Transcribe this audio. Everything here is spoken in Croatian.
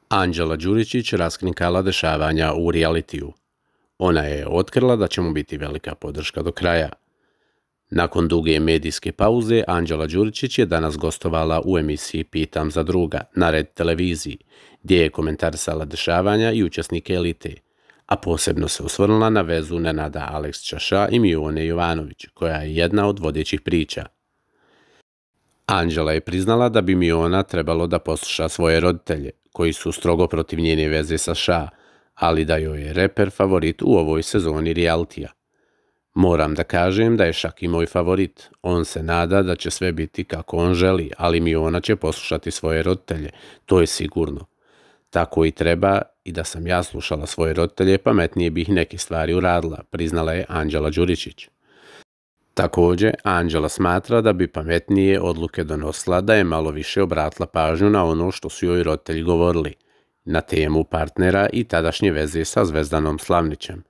Anđela Đuričić raskrinkala dešavanja u realitiju. Ona je otkrila da će mu biti velika podrška do kraja. Nakon duge medijske pauze, Anđela Đuričić je danas gostovala u emisiji Pitam za druga na Red televiziji, gdje je komentarisala dešavanja i učesnike elite, a posebno se osvrnula na vezu Nenada Aleksića i Mione Jovanović, koja je jedna od vodećih priča. Anđela je priznala da bi Miona trebalo da posluša svoje roditelje, koji su strogo protiv njene veze sa Ša, ali da joj je reper favorit u ovoj sezoni realitija. Moram da kažem da je Šaki moj favorit. On se nada da će sve biti kako on želi, ali Miona će poslušati svoje roditelje, to je sigurno. Tako i treba, i da sam ja slušala svoje roditelje, pametnije bih neke stvari uradila, priznala je Anđela Đuričić. Također, Anđela smatra da bi pametnije odluke donosila da je malo više obratila pažnju na ono što su joj roditelji govorili, na temu partnera i tadašnje veze sa Zvezdanom Slavnićem.